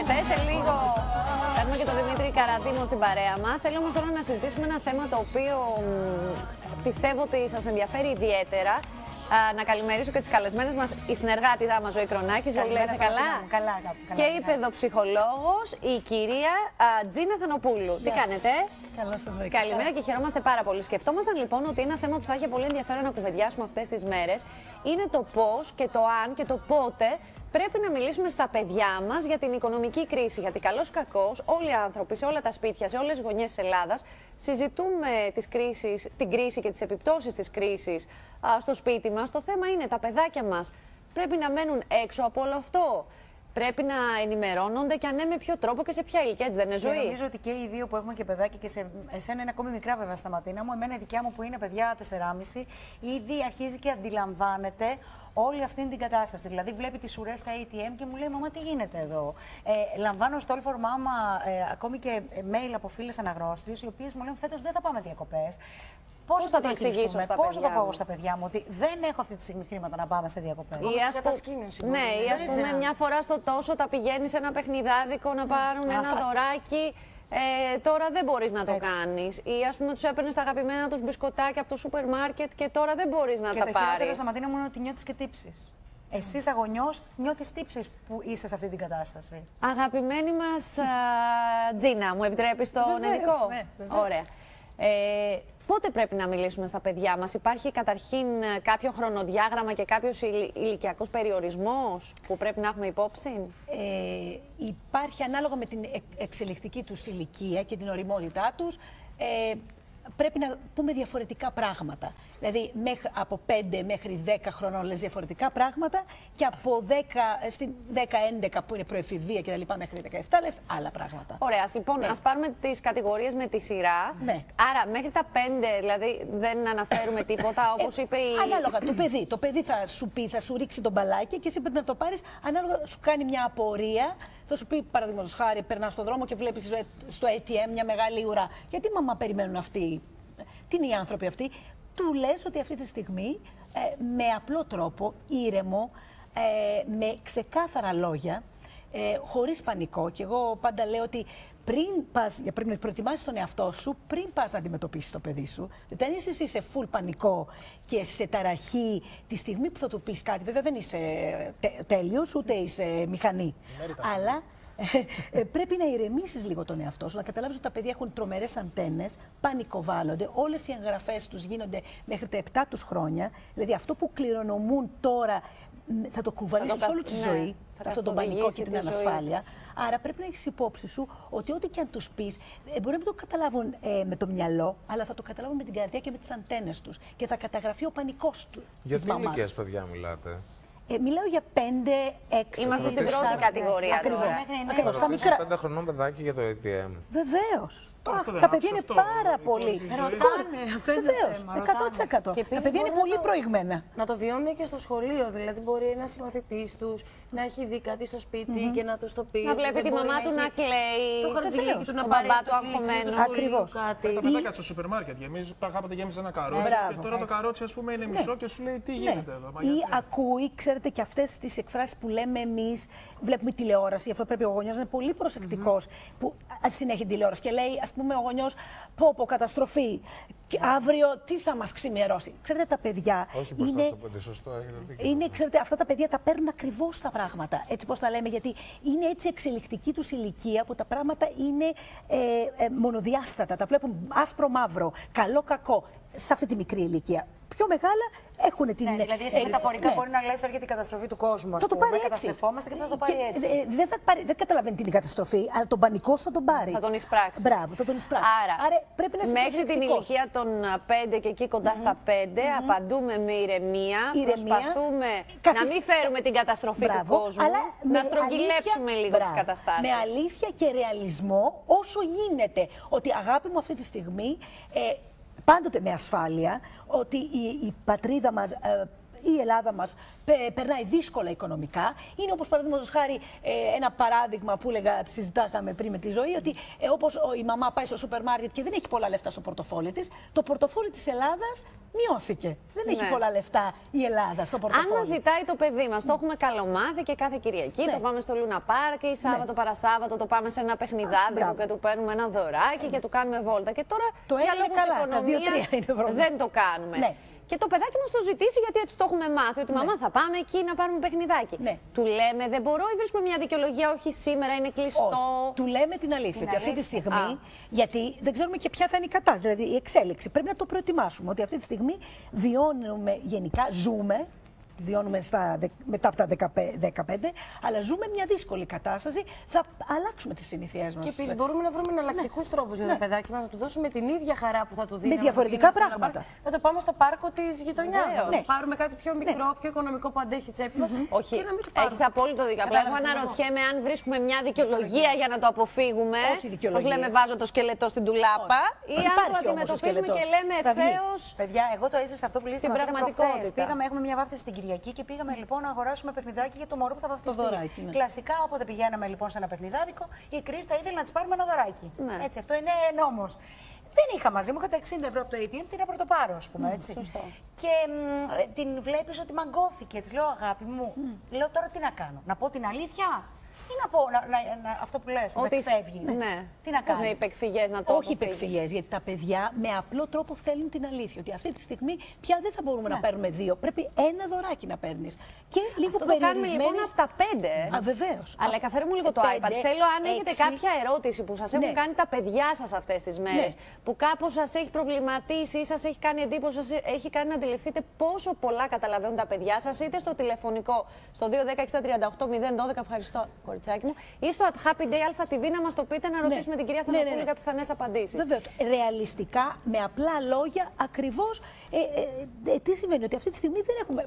χορευτές. Σε λίγο θα έχουμε και τον Δημήτρη Καραδίμο στην παρέα μας. Θέλω όμως τώρα να συζητήσουμε ένα θέμα το οποίο πιστεύω ότι σας ενδιαφέρει ιδιαίτερα. Να καλημερίσω και τις καλεσμένες μας, η συνεργάτη μας Ζωή Κρονάκη. Ζωή, λέει, καλά. Καλά. Και η παιδοψυχολόγος, η κυρία Τζίνα Θανοπούλου. Τι κάνετε? Καλώς σας βρήκα. Καλημέρα και χαιρόμαστε πάρα πολύ. Σκεφτόμασταν λοιπόν ότι ένα θέμα που θα είχε πολύ ενδιαφέρον να κουβεντιάσουμε αυτές τις μέρες είναι το πώς και το αν και το πότε πρέπει να μιλήσουμε στα παιδιά μας για την οικονομική κρίση. Γιατί καλώς κακώς όλοι οι άνθρωποι σε όλα τα σπίτια, σε όλες τις γωνιές της Ελλάδας συζητούμε την κρίση και τις επιπτώσεις της κρίσης στο σπίτι μας. Το θέμα είναι τα παιδάκια μας πρέπει να μένουν έξω από όλο αυτό. Πρέπει να ενημερώνονται και αν ναι, με ποιο τρόπο και σε ποια ηλικία, έτσι δεν είναι, Ζωή? Νομίζω ότι και οι δύο που έχουμε και παιδάκια και σε εσένα είναι ακόμη μικρά βέβαια στα Ματίνα μου. Εμένα η δικιά μου που είναι παιδιά 4,5 ήδη αρχίζει και αντιλαμβάνεται όλη αυτή την κατάσταση. Δηλαδή βλέπει τις ουρές στα ATM και μου λέει «Μαμά, τι γίνεται εδώ?» Λαμβάνω στο All for Mama ακόμη και mail από φίλες αναγνώστριες οι οποίες μου λένε «Φέτος δεν θα πάμε διακοπές». Πώς θα το εξηγήσω στα παιδιά μου? Πώς θα το πω στα παιδιά μου ότι δεν έχω αυτή τη στιγμή χρήματα να πάμε σε διακοπές? Ναι, ή ας πούμε μια φορά στο τόσο τα πηγαίνεις σε ένα παιχνιδάδικο να πάρουν ένα δωράκι. Τώρα δεν μπορείς να το κάνεις. Ή ας πούμε τους έπαιρνες τα αγαπημένα τους μπισκοτάκια από το σούπερ μάρκετ και τώρα δεν μπορείς να τα πάρεις. Και το χειρότερο στα Ματίνα μου είναι ότι νιώθεις και τύψεις. Εσείς αγωνιός νιώθεις τύψεις που είσαι σε αυτή την κατάσταση. Αγαπημένη μας Τζίνα, μου επιτρέπεις το νεδικό? Ναι, ωραία. Πότε πρέπει να μιλήσουμε στα παιδιά μας? Υπάρχει καταρχήν κάποιο χρονοδιάγραμμα και κάποιος ηλικιακός περιορισμός που πρέπει να έχουμε υπόψη? Υπάρχει ανάλογα με την εξελικτική τους ηλικία και την οριμότητά τους. Πρέπει να πούμε διαφορετικά πράγματα. Δηλαδή, από 5 μέχρι 10 χρονών λες διαφορετικά πράγματα και από 10-11 που είναι προεφηβεία και τα λοιπά μέχρι 17 λες άλλα πράγματα. Ωραία, λοιπόν, ας πάρουμε τις κατηγορίες με τη σειρά. Ναι. Άρα, μέχρι τα 5, δηλαδή, δεν αναφέρουμε τίποτα, όπως είπε η... Ανάλογα, το παιδί. Το παιδί θα σου πει, θα σου ρίξει τον μπαλάκι και εσύ πρέπει να το πάρεις. Ανάλογα, σου κάνει μια απορία. Θα σου πει, παραδείγματος χάρη, περνάς στον δρόμο και βλέπεις στο ATM μια μεγάλη ουρά. Γιατί μαμά περιμένουν αυτοί? Τι είναι οι άνθρωποι αυτοί? Του λες ότι αυτή τη στιγμή με απλό τρόπο, ήρεμο, με ξεκάθαρα λόγια, χωρίς πανικό. Και εγώ πάντα λέω ότι πριν να προετοιμάσεις τον εαυτό σου, πριν πας να αντιμετωπίσεις το παιδί σου, διότι αν είσαι εσύ σε full πανικό και σε ταραχή τη στιγμή που θα του πεις κάτι, βέβαια δεν είσαι τέλειος, ούτε είσαι μηχανή, αλλά πρέπει να ηρεμήσεις λίγο τον εαυτό σου, να καταλάβεις ότι τα παιδιά έχουν τρομερές αντένες, πανικοβάλλονται, όλες οι εγγραφές τους γίνονται μέχρι τα 7 τους χρόνια, δηλαδή αυτό που κληρονομούν τώρα θα το κουβαλήσεις όλη τη ζωή, αυτόν τον πανικό και την ανασφάλεια. Άρα πρέπει να έχεις υπόψη σου ότι ό,τι και αν τους πεις, μπορεί να μην το καταλάβουν με το μυαλό, αλλά θα το καταλάβουν με την καρδιά και με τις αντένες τους και θα καταγραφεί ο πανικός του. Για τι ηλικίες παιδιά μιλάτε? Μιλάω για 5-6. Είμαστε στην πρώτη κατηγορία. Ακριβώς. Στα μικρά. 5 χρονών παιδάκι για το ATM. Βεβαίως. Τα παιδιά είναι πάρα πολύ. Βεβαίως. 100%. Τα παιδιά είναι πολύ προηγμένα. Να το βιώνουν και στο σχολείο. Δηλαδή, μπορεί ένα συμμαθητής τους να έχει δει κάτι στο σπίτι και να τους το πει. Να βλέπει τη μαμά του να κλαίει. Το χαρτζηλίκι του να ο πάρει μπαμπά του αγχωμένο. Ακριβώς. Τα παιδάκια στο σούπερ μάρκετ. Εμείς κάποτε γέμιζε ένα καρότσι. Και τώρα το καρότσι, ας πούμε, είναι μισό και σου λέει τι γίνεται εδώ. Ή ακούει, ξέρετε, και αυτές τις εκφράσεις που λέμε εμείς, βλέπουμε τηλεόραση. Γι' αυτό πρέπει ο γονιός να είναι πολύ προσεκτικός που συνέχεια τηλεόραση και λέει, ας πούμε, ο γονιός, πω, καταστροφή. Και αύριο τι θα μας ξημερώσει? Ξέρετε, τα παιδιά. Όχι, πώς θα το πείτε, σωστό, έχετε δίκιο. Ξέρετε, αυτά τα παιδιά τα παίρνουν ακριβώς τα πράγματα. Έτσι πώς τα λέμε, γιατί είναι έτσι εξελικτική τους ηλικία που τα πράγματα είναι μονοδιάστατα. Τα βλέπουν άσπρο-μαύρο, καλό-κακό, σε αυτή τη μικρή ηλικία. Πιο μεγάλα έχουν την. Ναι, δηλαδή, εσύ μεταφορικά μπορεί να λες έρχεται η καταστροφή του κόσμου. Θα το πάρει έτσι. Καταστρεφόμαστε και θα το πάρει έτσι. Δεν καταλαβαίνει την καταστροφή, αλλά τον πανικό θα τον πάρει. Θα τον εισπράξει. Μπράβο, θα τον εισπράξει. Άρα πρέπει να μέχρι την ηλικία των 5 και εκεί κοντά στα 5, απαντούμε με ηρεμία. Προσπαθούμε να μην φέρουμε την καταστροφή του κόσμου, αλλά να στρογγυλέψουμε λίγο τις καταστάσεις. Με αλήθεια και ρεαλισμό, όσο γίνεται. Ότι αγάπη μου αυτή τη στιγμή. Πάντοτε με ασφάλεια, ότι η πατρίδα μας η Ελλάδα μας περνάει δύσκολα οικονομικά. Είναι όπως παραδείγματος χάρη ένα παράδειγμα που συζητάγαμε πριν με τη Ζωή, ότι όπως η μαμά πάει στο σούπερ μάρκετ και δεν έχει πολλά λεφτά στο πορτοφόλι της, το πορτοφόλι της Ελλάδας μειώθηκε. Δεν έχει πολλά λεφτά η Ελλάδα στο πορτοφόλι. Αν μας ζητάει το παιδί μας, το έχουμε καλομάθει και κάθε Κυριακή το πάμε στο Λούνα Πάρκ ή Σάββατο παρασάββατο το πάμε σε ένα παιχνιδάδικο και του παίρνουμε ένα δωράκι και του κάνουμε βόλτα. Και τώρα για λόγους οικονομίας δεν το κάνουμε. Και το παιδάκι μας το ζητήσει, γιατί έτσι το έχουμε μάθει. Ότι μαμά, θα πάμε εκεί να πάρουμε παιχνιδάκι. Του λέμε δεν μπορώ ή βρίσκουμε μια δικαιολογία, όχι σήμερα είναι κλειστό. Του λέμε την αλήθεια. Ότι αυτή τη στιγμή, γιατί δεν ξέρουμε και ποια θα είναι η κατάσταση, δηλαδή η εξέλιξη. Πρέπει να το προετοιμάσουμε. Ότι αυτή τη στιγμή βιώνουμε γενικά, βιώνουμε μετά από τα 15, αλλά ζούμε μια δύσκολη κατάσταση. Θα αλλάξουμε τις συνήθειές μας. Και επίσης μπορούμε να βρούμε εναλλακτικούς τρόπους για το παιδάκι μας, να του δώσουμε την ίδια χαρά που θα του δίνουμε. Με διαφορετικά πράγματα. Να το πάμε στο πάρκο της γειτονιάς μας. Να πάρουμε κάτι πιο μικρό, πιο οικονομικό που αντέχει η τσέπη μας. Όχι, έχεις απόλυτο δίκιο. Απλά εγώ αναρωτιέμαι αν βρίσκουμε μια δικαιολογία για να το αποφύγουμε. Πώς λέμε, βάζω το σκελετό στην τουλάπα, ή αν το αντιμετωπίζουμε και λέμε ευθέως. Παιδιά, εγώ το έζησα αυτό που λέει στην πραγματικότητα. Πήγαμε, έχουμε μια βάφτιση στην Κυριακή και πήγαμε λοιπόν να αγοράσουμε παιχνιδάκι για το μωρό που θα βαφτιστεί. Κλασικά, όποτε πηγαίναμε λοιπόν σε ένα παιχνιδάδικο, η Κρίστα ήθελε να της πάρουμε ένα δωράκι. Έτσι, αυτό είναι νόμος. Δεν είχα μαζί μου, είχα τα 60 ευρώ από το ATM, την έπρεπε να το πάρω, ας πούμε. Έτσι. Και την βλέπεις ότι μαγκώθηκε. Της λέω, αγάπη μου, λέω τώρα τι να κάνω, να πω την αλήθεια. Ή να πω αυτό που λες, ότι εκφεύγεις. Τι να κάνεις. Με υπεκφυγές να το Όχι υπεκφυγές, γιατί τα παιδιά με απλό τρόπο θέλουν την αλήθεια. Ότι αυτή τη στιγμή πια δεν θα μπορούμε να παίρνουμε 2. Πρέπει ένα δωράκι να παίρνεις. Και λίγο περιορισμένες. Αυτό το κάνουμε λοιπόν από τα 5. Βεβαίως. Αλλά καθαρέ μου λίγο το iPad. Θέλω αν έχετε κάποια ερώτηση που σας έχουν κάνει τα παιδιά σας αυτές τις μέρες, που κάπως σας έχει προβληματίσει ή σας έχει κάνει εντύπωση, σας έχει κάνει να αντιληφθείτε πόσο πολλά καταλαβαίνουν τα παιδιά σας, είτε στο τηλεφωνικό στο 210-638-012. Ευχαριστώ. Μου, ή στο Happy Day ΑΤΒ να μας το πείτε, να ρωτήσουμε την κυρία Θανοπούλου για πιθανές απαντήσεις. Βέβαια, ρεαλιστικά, με απλά λόγια, ακριβώς τι σημαίνει, ότι αυτή τη στιγμή δεν έχουμε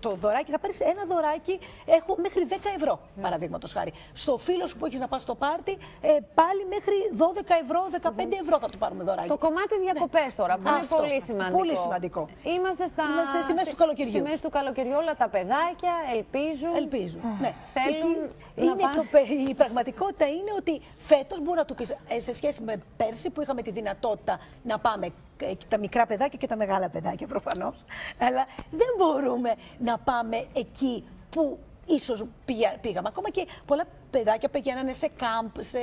το δωράκι, θα πάρεις ένα δωράκι, έχω μέχρι 10 ευρώ, παραδείγματος χάρη. Στο φίλο σου που έχεις να πας στο πάρτι, πάλι μέχρι 12 ευρώ, 15 ευρώ θα του πάρουμε δωράκι. Το κομμάτι διακοπές τώρα, που είναι πολύ σημαντικό. Πολύ σημαντικό. Είμαστε στη μέση του καλοκαιριού. Στη μέση του καλοκαιριού, όλα τα παιδάκια ελπίζουν. Ναι. Θέλουν Η πραγματικότητα είναι ότι φέτος μπορεί να του πεις, σε σχέση με πέρσι που είχαμε τη δυνατότητα να πάμε τα μικρά παιδάκια και τα μεγάλα παιδάκια προφανώς, αλλά δεν μπορούμε να πάμε εκεί που ίσως πήγαμε. Ακόμα και πολλά παιδάκια πηγαίνανε σε κάμπ, σε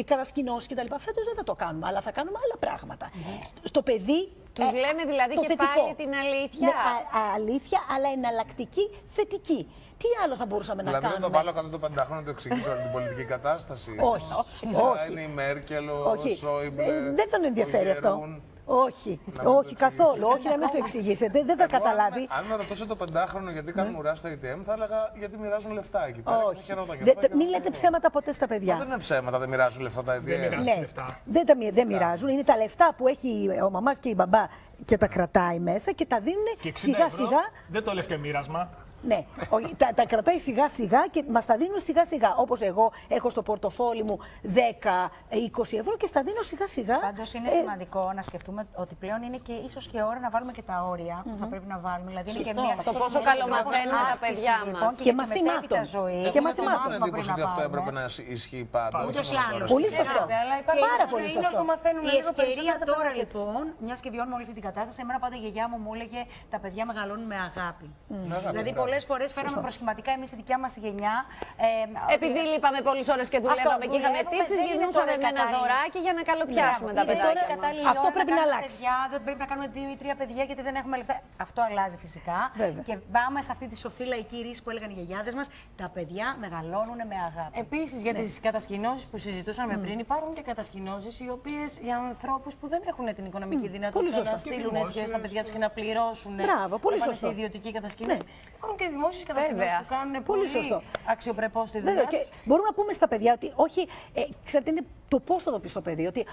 κατασκηνώσεις κτλ. Φέτος δεν θα το κάνουμε, αλλά θα κάνουμε άλλα πράγματα. Στο παιδί. Τους λέμε δηλαδή και πάλι την αλήθεια. Αλήθεια, αλλά εναλλακτική, θετική. Τι άλλο θα μπορούσαμε να κάνουμε. Δηλαδή δεν το βάλω κατά το 5χρονο να το εξηγήσω την πολιτική κατάσταση. Όχι. Είναι η Μέρκελ, ο Σόιμπλε. Δεν τον ενδιαφέρει αυτό. Όχι καθόλου. Όχι, να μην το εξηγήσετε. Δεν θα καταλάβει. Αν με ρωτούσε το 5χρονο γιατί κάνουν ουρά στο ATM, θα έλεγα γιατί μοιράζουν λεφτά εκεί πέρα. Όχι. Μην λέτε ψέματα ποτέ στα παιδιά. Δεν είναι ψέματα, δεν μοιράζουν λεφτά τα ATM. Δεν μοιράζουν. Είναι τα λεφτά που έχει ο μαμάς και η μπαμπά και τα κρατάει μέσα και τα δίνουν σιγά-σιγά. Δεν το λες και μοίρασμα. Ναι, τα κρατάει σιγά-σιγά και μας τα δίνουν σιγά-σιγά. Όπως εγώ έχω στο πορτοφόλι μου 10-20 ευρώ και στα δίνω σιγά-σιγά. Πάντως είναι σημαντικό να σκεφτούμε ότι πλέον είναι και ίσως και ώρα να βάλουμε και τα όρια που θα πρέπει να βάλουμε. Δηλαδή είναι και μια. Το πόσο καλομαθαίνουμε τα παιδιά μας. Και μαθημάτων. Και μαθημάτων. Δεν εντύπωση ότι αυτό έπρεπε να ισχύει πάντα. Πολύ σωστό. Πάρα πολύ σωστό. Η ευκαιρία τώρα λοιπόν, μια και βιώνουμε όλη αυτή την κατάσταση, εμένα πάντα η γιαγιά μου έλεγε τα παιδιά μεγαλώνουν με αγάπη. Δηλαδή πολλές φορές φέραμε προσχηματικά εμείς η δικιά μας γενιά. Επειδή λείπαμε πολλές ώρες και δουλεύαμε και είχαμε τύψεις, γυρνούσαμε με ένα δωράκι για να καλοπιάσουμε τα παιδάκια μας. Αυτό πρέπει να αλλάξει. Δεν πρέπει να κάνουμε 2 ή 3 παιδιά γιατί δεν έχουμε λεφτά. Αυτό αλλάζει φυσικά. Και πάμε σε αυτή τη σοφή λαϊκή ρίση που έλεγαν οι γιαγιάδες μας. Τα παιδιά μεγαλώνουν με αγάπη. Επίσης για τις κατασκηνώσεις που συζητούσαμε πριν, υπάρχουν και κατασκηνώσεις οι οποίες για ανθρώπους που δεν έχουν την οικονομική δυνατότητα να στείλουν έτσι στα παιδιά τους και να πληρώσουν. Μπράβο, πολύ σωστό. Ιδιωτική κατασκηνώση. Υπάρχουν και δημόσιες κατασκηνώσεις που κάνουν πολύ αξιοπρεπώς τη δουλειά. Βέβαια, και μπορούμε να πούμε στα παιδιά ότι όχι, ξέρετε, είναι το πώς θα το πεις στο παιδί, ότι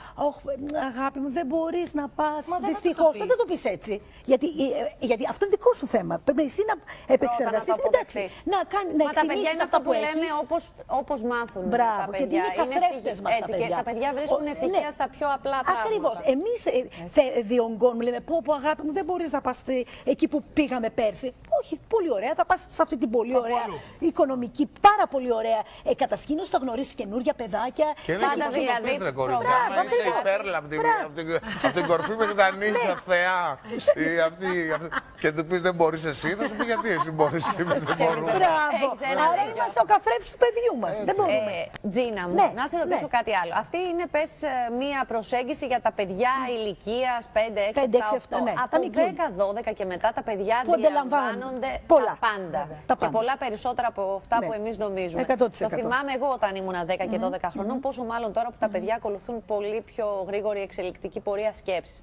αγάπη μου, δεν μπορείς να πας. Δυστυχώς, δεν θα το πεις έτσι. Γιατί αυτό είναι δικό σου θέμα. Πρέπει εσύ να επεξεργαστείς. Εντάξει, να τα παιδιά είναι αυτό που λέμε όπως μάθουν. Μπράβο, τα παιδιά. γιατί είναι καθρέφτες μας τα παιδιά. Και τα παιδιά βρίσκουν ευτυχία στα πιο απλά πράγματα. Ακριβώς. Εμείς διονγκώνουμε, λέμε, πω αγάπη μου, δεν μπορείς να πας εκεί που πήγαμε πέρσι. Όχι, πολύ ωραία, θα πας σε αυτή την πολύ ωραία οικονομική, πάρα πολύ ωραία κατασκήνωση, θα γνωρίσεις καινούργια παιδάκια. Πάντα δηλαδή. Είσαι υπέρλα από την κορφή μέχρι τα νύχια, θεά. Και του πεις δεν μπορείς εσύ, θα σου πει γιατί εσύ μπορείς και εμείς δεν μπορούμε. Μπράβο. Άρα είμαστε ο καθρέφτης του παιδιού μας. Δεν μπορούμε. Τζίνα μου, να σε ρωτήσω κάτι άλλο. Αυτή είναι, πες, μία προσέγγιση για τα παιδιά ηλικίας 5, 6, 7, 8. Από 10, 12 και μετά τα παιδιά αντιλαμβάνονται τα πάντα. Και πολλά περισσότερα από αυτά που εμείς νομίζουμε. Το θυμάμαι εγώ όταν ήμουν 10 και 12 χρονών, πόσο μάλλον τώρα που τα παιδιά ακολουθούν πολύ πιο γρήγορη εξελικτική πορεία σκέψης.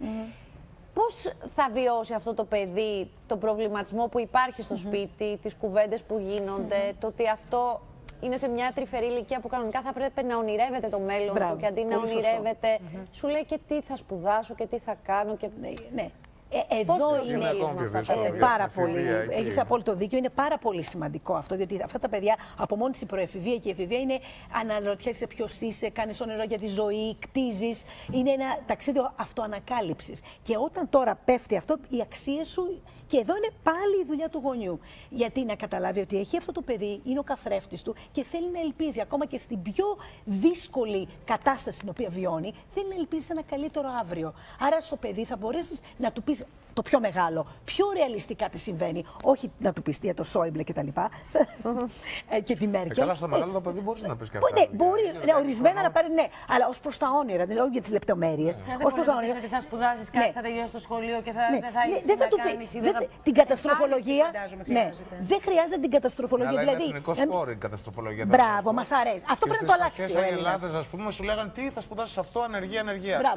Πώς θα βιώσει αυτό το παιδί τον προβληματισμό που υπάρχει στο σπίτι, τις κουβέντες που γίνονται, το ότι αυτό είναι σε μια τρυφερή ηλικία που κανονικά θα πρέπει να ονειρεύεται το μέλλον του και αντί να ονειρεύεται, σου λέει και τι θα σπουδάσω και τι θα κάνω. Και... Ναι. Εδώ είναι πάρα πολύ. Έχεις απόλυτο δίκιο. Είναι πάρα πολύ σημαντικό αυτό. Διότι αυτά τα παιδιά από μόνη η προεφηβεία και η εφηβεία είναι αναρωτιέσαι ποιος είσαι, κάνεις όνειρο για τη ζωή, κτίζεις. Είναι ένα ταξίδι αυτοανακάλυψης. Και όταν τώρα πέφτει αυτό, οι αξίες σου. Και εδώ είναι πάλι η δουλειά του γονιού. Γιατί να καταλάβει ότι έχει αυτό το παιδί, είναι ο καθρέφτης του και θέλει να ελπίζει ακόμα και στην πιο δύσκολη κατάσταση στην οποία βιώνει, θέλει να ελπίζει σε ένα καλύτερο αύριο. Άρα στο παιδί θα μπορέσεις να του πεις το πιο μεγάλο, πιο ρεαλιστικά τι συμβαίνει. Όχι να του πεις για το Σόιμπλε και τα λοιπά. Και τη Μέρκελ. Καλά, στο μεγάλο το παιδί μπορεί να πεις και αυτά. Ναι, μπορεί ορισμένα να πάρει, ναι, αλλά ως προς τα όνειρα, δηλαδή για τις λεπτομέρειες. Ως προς τα όνειρα. Ότι θα σπουδάσεις κάτι, θα τελειώσεις το σχολείο και δεν θα έχεις να κάνεις. Την καταστροφολογία. Ναι, δεν χρειάζεται την καταστροφολογία. Δηλαδή. Είναι εθνικό σπόρο η καταστροφολογία. Μπράβο, μας αρέσει. Αυτό πρέπει να το αλλάξει. Στις Ελλάδες, ας πούμε, σου λέγανε τι θα σπουδάσεις αυτό, ανεργία.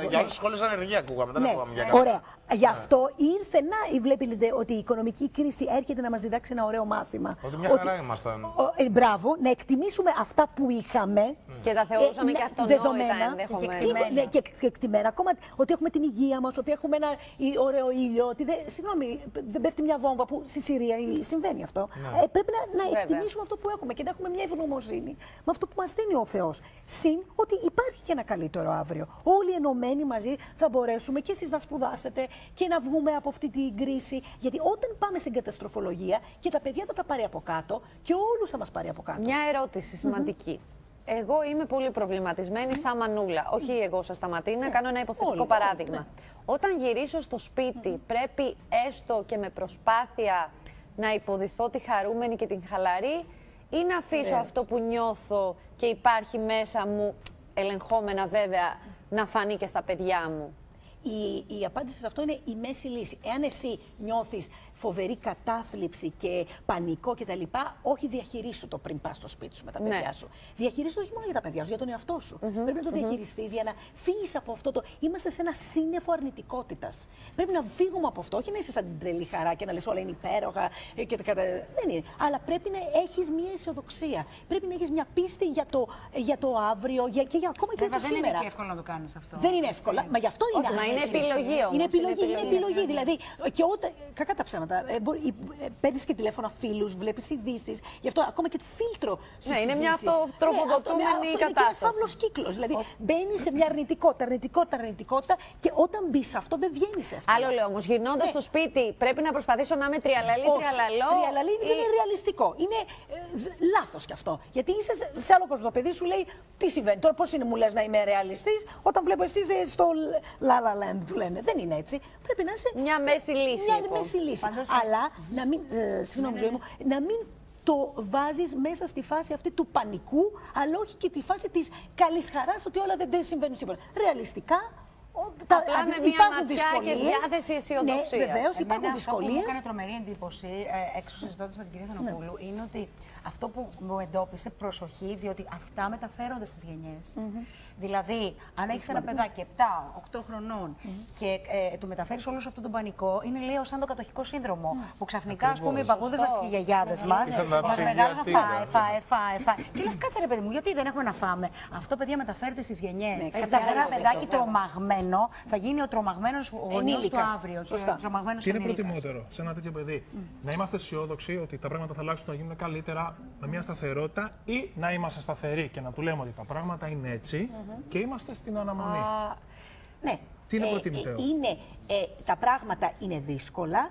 Για άλλες σχολές ανεργία ακούγαμε. Δεν ακούγαμε για κάτι. Ωραία. Γι' αυτό ήρθε να βλέπετε ότι η οικονομική κρίση έρχεται να μας διδάξει ένα ωραίο μάθημα. Ότι μια χαρά ήμασταν. Μπράβο, να εκτιμήσουμε αυτά που είχαμε. Και τα θεωρούσαμε και αυτονόητα ενδεχομένως. Και εκτιμένα. Ακόμα ότι έχουμε την υγεία μας, ότι έχουμε ένα ωραίο ήλιο. Ότι συγγνώμη, δεν πέφτει μια βόμβα που στη Συρία συμβαίνει αυτό. Πρέπει να εκτιμήσουμε αυτό που έχουμε και να έχουμε μια ευγνωμοσύνη με αυτό που μας δίνει ο Θεός. Συν ότι υπάρχει και ένα καλύτερο αύριο. Όλοι ενωμένοι μαζί θα μπορέσουμε και εσείς να σπουδάσετε και να βγούμε από αυτή την κρίση. Γιατί όταν πάμε στην καταστροφολογία και τα παιδιά θα τα πάρει από κάτω και όλους θα μας πάρει από κάτω. Μια ερώτηση σημαντική. Εγώ είμαι πολύ προβληματισμένη σαν μανούλα. Όχι εγώ σας σταματεί, να κάνω ένα υποθετικό παράδειγμα. Όταν γυρίσω στο σπίτι, πρέπει έστω και με προσπάθεια να υποδηθώ τη χαρούμενη και την χαλαρή ή να αφήσω αυτό που νιώθω και υπάρχει μέσα μου, ελεγχόμενα βέβαια, να φανεί και στα παιδιά μου. Η απάντηση σε αυτό είναι η μέση λύση. Εάν εσύ νιώθεις φοβερή κατάθλιψη και πανικό κτλ., όχι διαχειρίσου το πριν πας στο σπίτι σου με τα παιδιά σου. Διαχειρίσου το όχι μόνο για τα παιδιά σου, για τον εαυτό σου. Πρέπει να το διαχειριστείς για να φύγεις από αυτό το. Είμαστε σε ένα σύννεφο αρνητικότητας. Πρέπει να φύγουμε από αυτό, όχι να είσαι σαν την τρελή χαρά και να λες όλα είναι υπέροχα. Δεν είναι. Αλλά πρέπει να έχεις μια αισιοδοξία. Πρέπει να έχεις μια πίστη για το αύριο και ακόμα και για το σήμερα. Δεν είναι εύκολο να το κάνεις αυτό. Δεν είναι εύκολο. Μα γι' αυτό είναι ασφαλή. Είναι επιλογή όμως. Είναι επιλογή. Δηλαδή, και όταν. Κακά τα ψέματα. Παίρνεις και τηλέφωνα φίλους, βλέπεις ειδήσεις. Γι' αυτό ακόμα και φίλτρο στις ειδήσεις. Είναι μια αυτοτροφοδοτούμενη κατάσταση. Είναι ένας φαύλος κύκλος. Δηλαδή, μπαίνεις σε μια αρνητικότητα και όταν μπεις σε αυτό δεν βγαίνεις εύκολα. Άλλο λέω όμως, γυρνώντας στο σπίτι, πρέπει να προσπαθήσω να είμαι τριαλαλή. Τριαλαλή δεν είναι ρεαλιστικό. Είναι λάθος κι αυτό. Γιατί είσαι σε άλλο κόσμο. Το παιδί σου λέει τι συμβαίνει. Τώρα πώς είναι, μου λες να είμαι ρεαλιστής, όταν βλέπω εσύ στο La La Land που λένε. Δεν είναι έτσι. Πρέπει να είσαι. Μια μέση λύση. Μέση λύση. Αλλά να μην, συγγνώμη ζωή μου, να μην το βάζεις μέσα στη φάση αυτή του πανικού, αλλά όχι και τη φάση της καλής χαράς ότι όλα δεν συμβαίνουν σήμερα. Ρεαλιστικά, απλά με μια ματιά και διάθεση αισιοδοξίας. Ναι, βεβαίως υπάρχουν δυσκολίες. Αυτό που μου έκανε τρομερή εντύπωση, έξω συζητώντας με την κυρία Θανοπούλου, είναι ότι αυτό που μου εντόπισε, προσοχή, διότι αυτά μεταφέρονται στις γενιές. Δηλαδή, αν έχει ένα παιδάκι 7-8 χρονών και του μεταφέρει όλο αυτό τον πανικό, είναι λίγο σαν το κατοχικό σύνδρομο. Που ξαφνικά, ας πούμε, οι παππούδες μας και οι γιαγιάδες μας μεγάλωσαν φάε. Και λες, κάτσε ρε παιδί μου, γιατί δεν έχουμε να φάμε. Αυτό, παιδιά, μεταφέρεται στις γενιές. Ένα παιδάκι τρομαγμένο θα γίνει ο τρομαγμένος γονιός του αύριο. Τι είναι προτιμότερο σε ένα τέτοιο παιδί, να είμαστε αισιόδοξοι ότι τα πράγματα θα αλλάξουν, θα γίνουν καλύτερα με μια σταθερότητα, ή να είμαστε σταθεροί και να του λέμε ότι τα πράγματα είναι έτσι και είμαστε στην αναμονή? Ναι. Τι είναι προτιμητέο? Τα πράγματα είναι δύσκολα.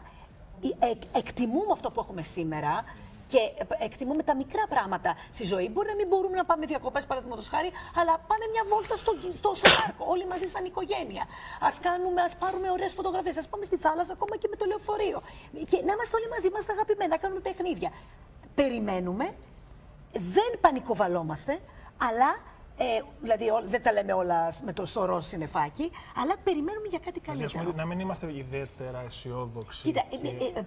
Εκτιμούμε αυτό που έχουμε σήμερα και εκτιμούμε τα μικρά πράγματα στη ζωή. Μπορεί να μην μπορούμε να πάμε διακοπές, παραδείγματος χάρη, αλλά πάμε μια βόλτα στο πάρκο, όλοι μαζί σαν οικογένεια. Ας πάρουμε ωραίες φωτογραφίες, ας πάμε στη θάλασσα, ακόμα και με το λεωφορείο. Και να είμαστε όλοι μαζί, είμαστε αγαπημένοι, να κάνουμε παιχνίδια. Περιμένουμε, δεν πανικοβαλόμαστε, αλλά. Δηλαδή δεν τα λέμε όλα με το σωρό συννεφάκι, αλλά περιμένουμε για κάτι καλύτερο. Να μην είμαστε ιδιαίτερα αισιόδοξοι. Κοίτα,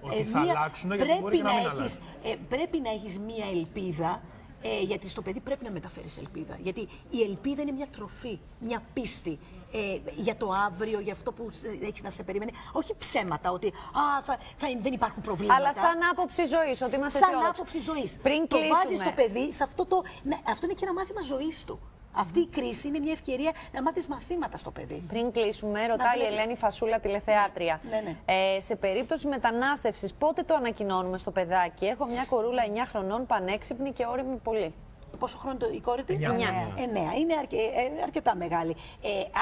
ότι θα αλλάξουν, γιατί μπορεί να μην αλλάξουν. Πρέπει να έχεις μία ελπίδα, γιατί στο παιδί πρέπει να μεταφέρεις ελπίδα. Γιατί η ελπίδα είναι μια τροφή, μια πίστη για το αύριο, για αυτό που έχεις να σε περιμένει. Όχι ψέματα, ότι δεν υπάρχουν προβλήματα. Αλλά σαν άποψη ζωής, ότι είμαστε αισιόδοξοι. Σαν άποψη ζωής. Πριν το κλείσουμε. βάζεις στο παιδί, αυτό είναι και ένα μάθημα ζωής του. Αυτή η κρίση είναι μια ευκαιρία να μάθεις μαθήματα στο παιδί. Πριν κλείσουμε, ρωτάει η Ελένη Φασούλα, τηλεθεάτρια. Ναι. Σε περίπτωση μετανάστευσης, πότε το ανακοινώνουμε στο παιδάκι? Έχω μια κορούλα 9 χρονών, πανέξυπνη και όρημη πολύ. Πόσο χρόνο η κόρη της? 9. 9. Είναι αρκετά μεγάλη.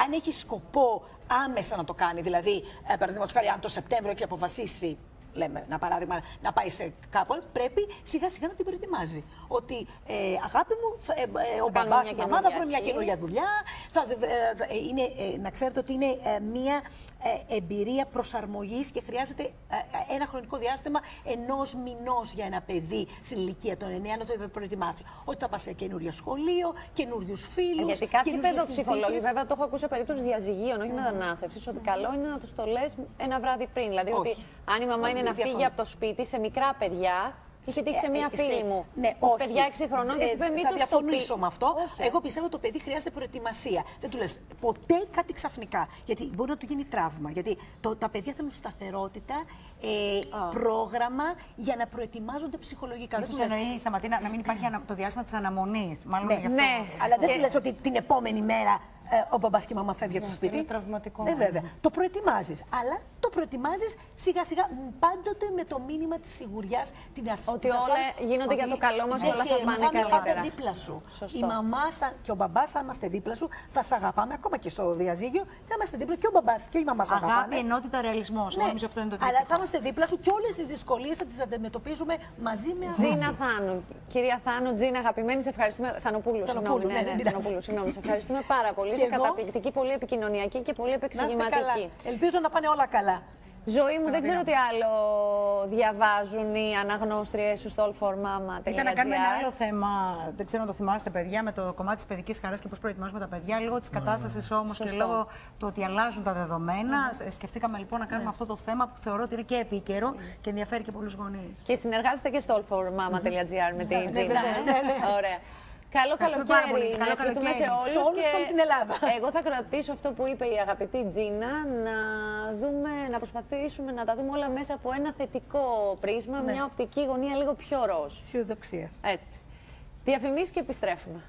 Αν έχει σκοπό άμεσα να το κάνει, δηλαδή, παραδείγματος χάρη, αν το Σεπτέμβριο έχει αποφασίσει, λέμε, ένα παράδειγμα, να πάει σε κάπου, πρέπει σιγά σιγά να την προετοιμάζει. Ότι αγάπη μου, ο μπαμπάς, η μαμά θα βρουν μια καινούργια δουλειά. Να ξέρετε ότι είναι μια εμπειρία προσαρμογής και χρειάζεται ένα χρονικό διάστημα 1 μηνός για ένα παιδί στην ηλικία των 9 να το προετοιμάσει. Ότι θα πας σε καινούριο σχολείο, καινούριους φίλους. Γιατί κάποιοι παιδοψυχολόγοι, βέβαια, το έχω ακούσει σε περίπτωση διαζυγίων, όχι μετανάστευσης, ότι καλό είναι να τους το λες ένα βράδυ πριν. Δηλαδή, ότι αν η μαμά είναι να φύγει από το σπίτι σε μικρά παιδιά. Είχε τύχει σε μία φίλη μου. Ναι, παιδιά 6 χρονών και της είπε: θα διαφωνήσω με αυτό. Εγώ πιστεύω ότι το παιδί χρειάζεται προετοιμασία. Δεν του λες ποτέ κάτι ξαφνικά. Γιατί μπορεί να του γίνει τραύμα. Γιατί τα παιδιά θέλουν σταθερότητα, πρόγραμμα για να προετοιμάζονται ψυχολογικά. Ίσως εννοεί, Σταματίνα, να μην υπάρχει το διάστημα της αναμονής. Μάλλον γι' αυτό. Ναι, αλλά δεν του λες ότι την επόμενη μέρα ο μπαμπάς και η μαμά φεύγει από το σπίτι. Είναι τραυματικό. Ναι, βέβαια. Το προετοιμάζεις. Αλλά το προετοιμάζεις σιγά σιγά, πάντοτε με το μήνυμα της σιγουριάς, την ασφάλεια. Ότι όλα γίνονται για το καλό μας και όλα θα πάνε καλύτερα. καλύτερα. Δίπλα σου. Σωστό. Η μαμά και ο μπαμπάς θα είμαστε δίπλα σου, θα σε αγαπάμε ακόμα και στο διαζύγιο. Θα είμαστε δίπλα και ο μπαμπάς και η μαμά σε αγαπάνε. Αγάπη, ενότητα, ρεαλισμός. Ναι. Νομίζω αυτό είναι το Αλλά τρίτο. θα είμαστε δίπλα σου και όλες τις δυσκολίες θα τις αντιμετωπίζουμε μαζί με αγάπη. Τζίνα Θάνου. Κυρία Θάνου, Τζίνα, αγαπημένη, σε ευχαριστούμε. Θανοπούλου, συγγνώμη. Θανοπούλου, σε ευχαριστούμε πάρα πολύ. Είσαι καταπληκτική, πολύ επικοινωνιακή και πολύ επεξηγηματική. Ελπίζω να πάνε όλα καλά. Ζωή μου, δεν ξέρω τι άλλο διαβάζουν οι αναγνώστριες σου στο allformama.gr. Ήταν να κάνουμε ένα άλλο θέμα, δεν ξέρω αν το θυμάστε, παιδιά, με το κομμάτι της παιδικής χαράς και πώς προετοιμάζουμε τα παιδιά. Λόγω της κατάστασης όμως και λόγω του ότι αλλάζουν τα δεδομένα, σκεφτήκαμε λοιπόν να κάνουμε αυτό το θέμα που θεωρώ ότι είναι και επίκαιρο και ενδιαφέρει και πολλούς γονείς. Και συνεργάζεστε και στο allformama.gr με την Τζίνα. Ωραία. Καλό καλοκαίρι, να ευχηθούμε σε όλους σε όλη την Ελλάδα. Εγώ θα κρατήσω αυτό που είπε η αγαπητή Τζίνα, να προσπαθήσουμε να τα δούμε όλα μέσα από ένα θετικό πρίσμα, μια οπτική γωνία λίγο πιο ροζ. Αισιοδοξίας. Έτσι. Διαφημίσεις και επιστρέφουμε.